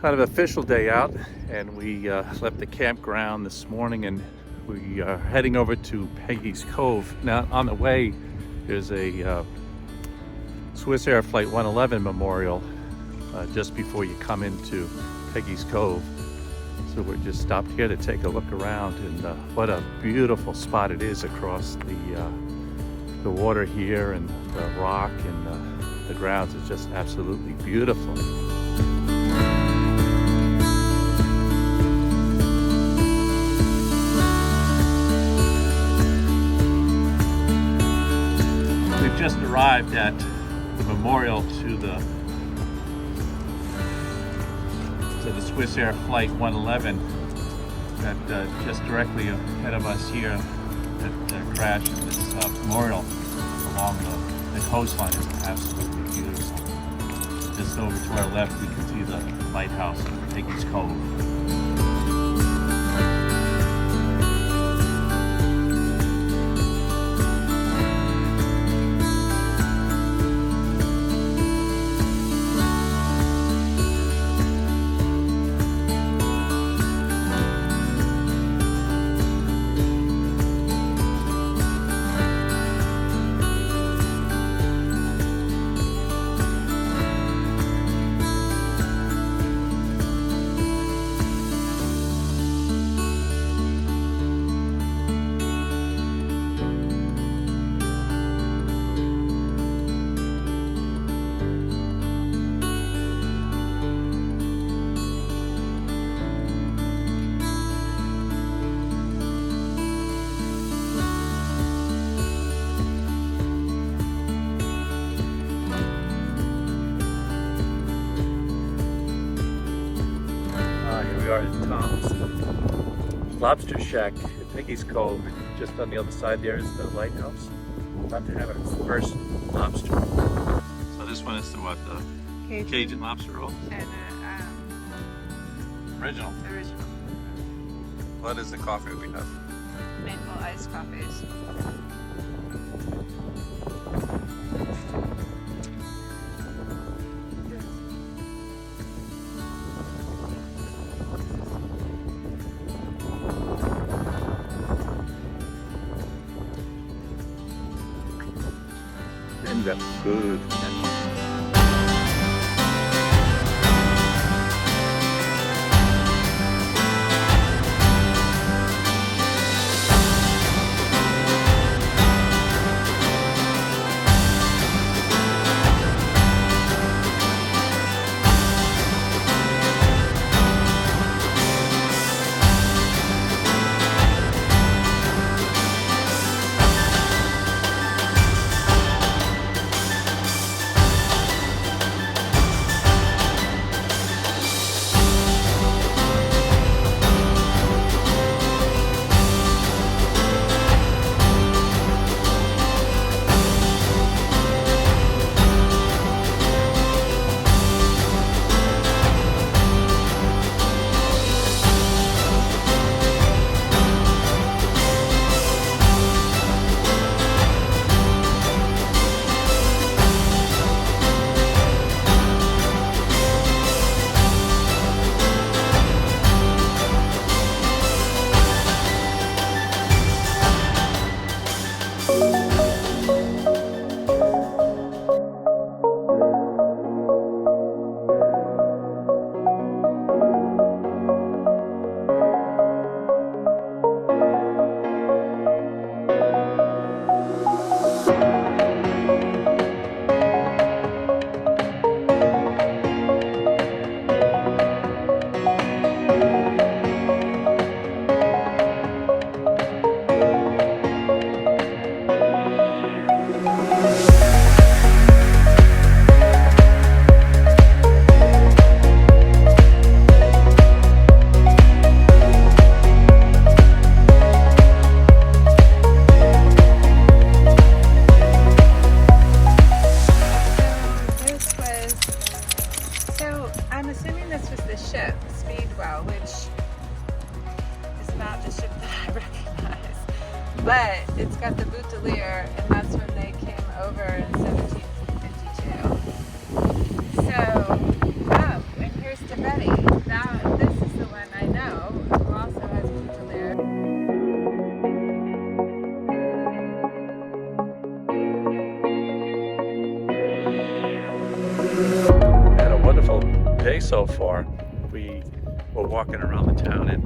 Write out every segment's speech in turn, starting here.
kind of official day out, and we left the campground this morning and we are heading over to Peggy's Cove. Now on the way there's a Swiss Air Flight 111 memorial just before you come into Peggy's Cove. So we're just stopped here to take a look around, and what a beautiful spot it is across the water here, and the rock and the grounds is just absolutely beautiful. We've just arrived at the memorial to the Swiss Air Flight 111 that just directly ahead of us here that crashed. This memorial along the coastline is absolutely beautiful. Just over to our left we can see the lighthouse of Peggy's Cove. We are at Tom's Lobster Shack at Peggy's Cove. Just on the other side there is the lighthouse. We're about to have our first lobster. So this one is the what? The Cajun lobster roll? And Original. original What is the coffee we have? maple iced coffees. And that's good. But it's got the Boutelier, and that's when they came over in 1752. So, and here's Tibeti. day so far. We were walking around the town and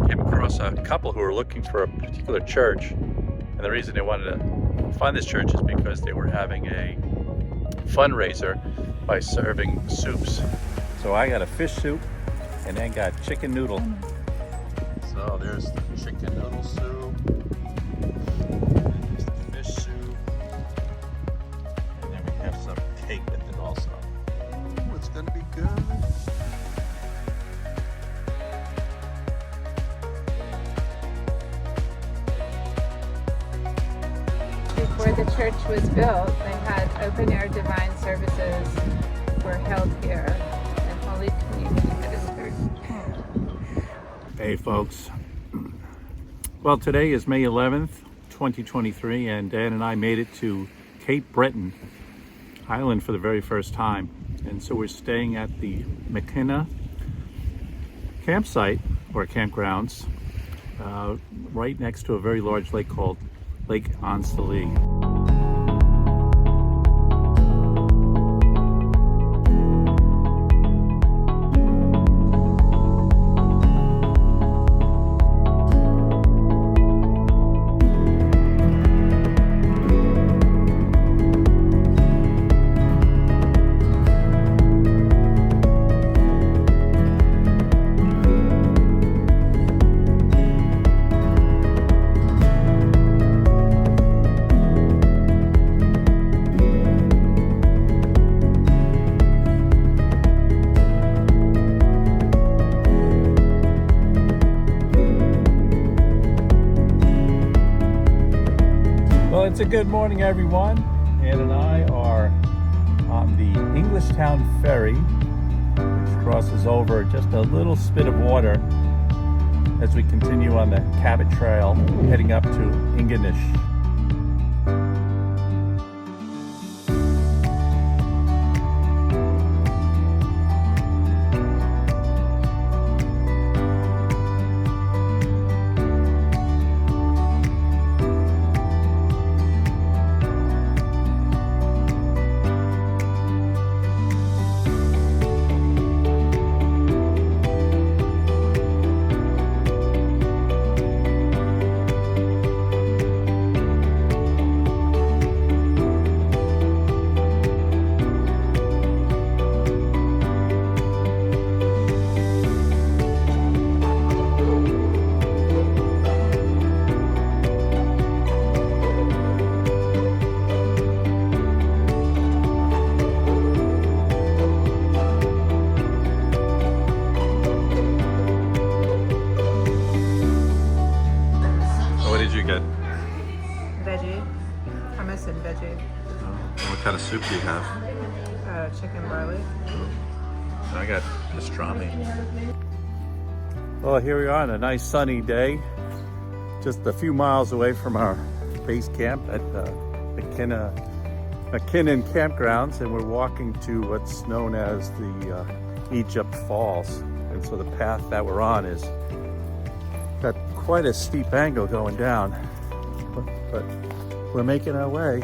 came across a couple who were looking for a particular church. And the reason they wanted to find this church is because they were having a fundraiser by serving soups. So I got a fish soup and then got chicken noodle. So there's the chicken noodle soup. There's the fish soup. And then we have some cake with it also. Ooh, it's gonna be good. Before the church was built, they had open air divine services were held here in Holy Community Ministry. Hey folks. Well, today is May 11th, 2023, and Dan and I made it to Cape Breton Island for the very first time. And so we're staying at the McKenna campsite, or campgrounds, right next to a very large lake called Lake Anstey. Well, it's a good morning, everyone. Ann and I are on the Englishtown ferry, which crosses over just a little spit of water as we continue on the Cabot Trail, heading up to Ingonish. What did you get? Veggie, hummus and veggie, What kind of soup do you have? chicken barley. I got pastrami. Well, here we are on a nice sunny day, just a few miles away from our base camp at McKinnon Campgrounds, and we're walking to what's known as the Egypt Falls. And so the path that we're on is got quite a steep angle going down, but we're making our way.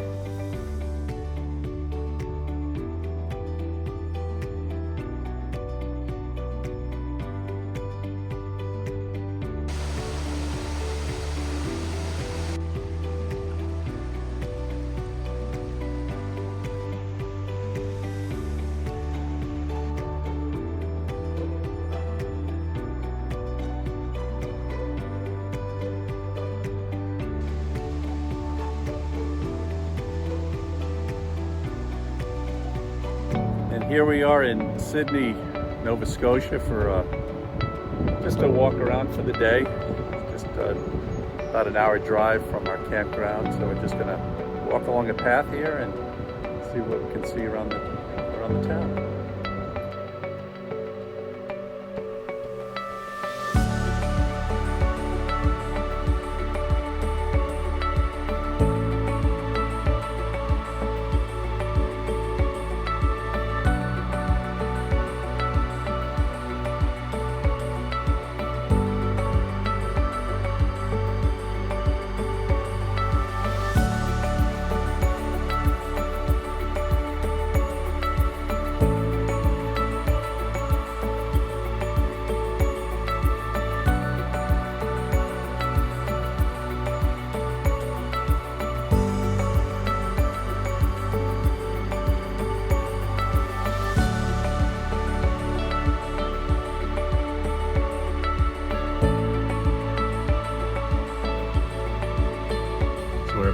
Here we are in Sydney, Nova Scotia for just a walk around for the day. Just about an hour drive from our campground, so we're just gonna walk along a path here and see what we can see around the town.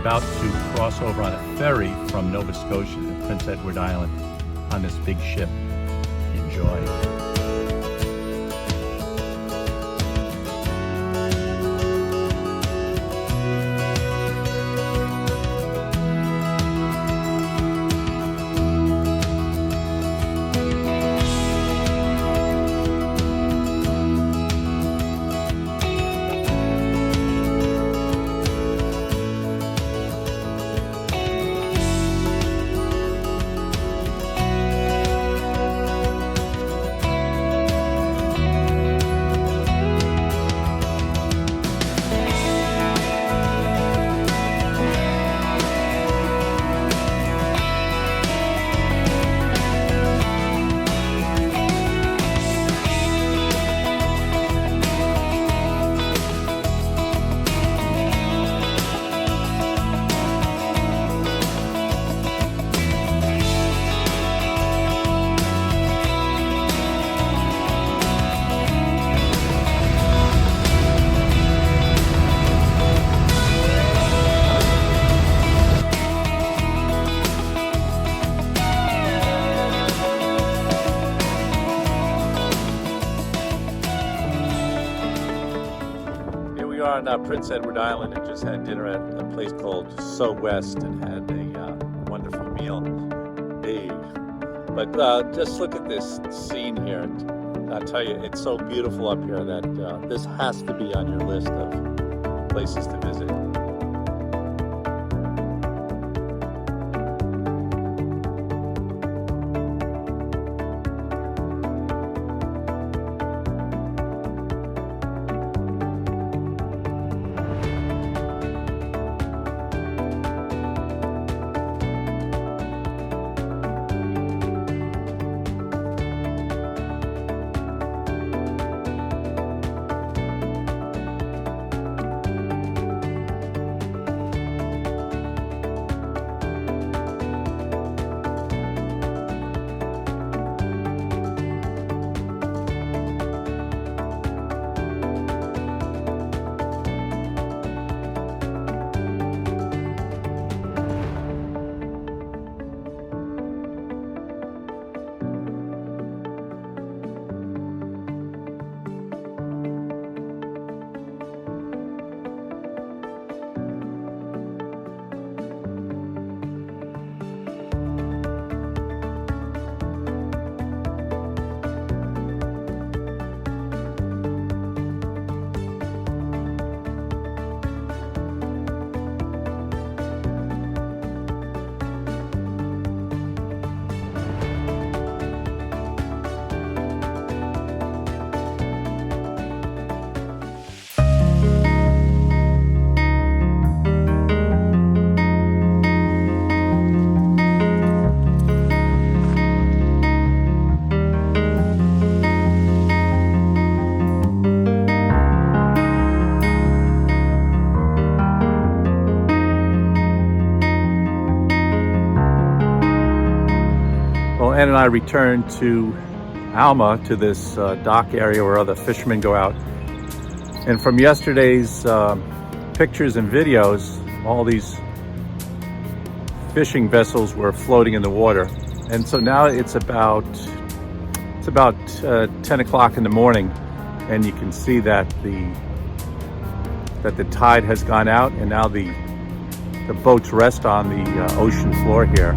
about to cross over on a ferry from Nova Scotia to Prince Edward Island on this big ship. Enjoy. We are on Prince Edward Island and just had dinner at a place called So West and had a wonderful meal. Hey. But just look at this scene here. I'll tell you, it's so beautiful up here that this has to be on your list of places to visit. Ann and I returned to Alma, to this dock area where other fishermen go out. And from yesterday's pictures and videos, all these fishing vessels were floating in the water. And so now it's about 10 o'clock in the morning, and you can see that the tide has gone out, and now the boats rest on the ocean floor here.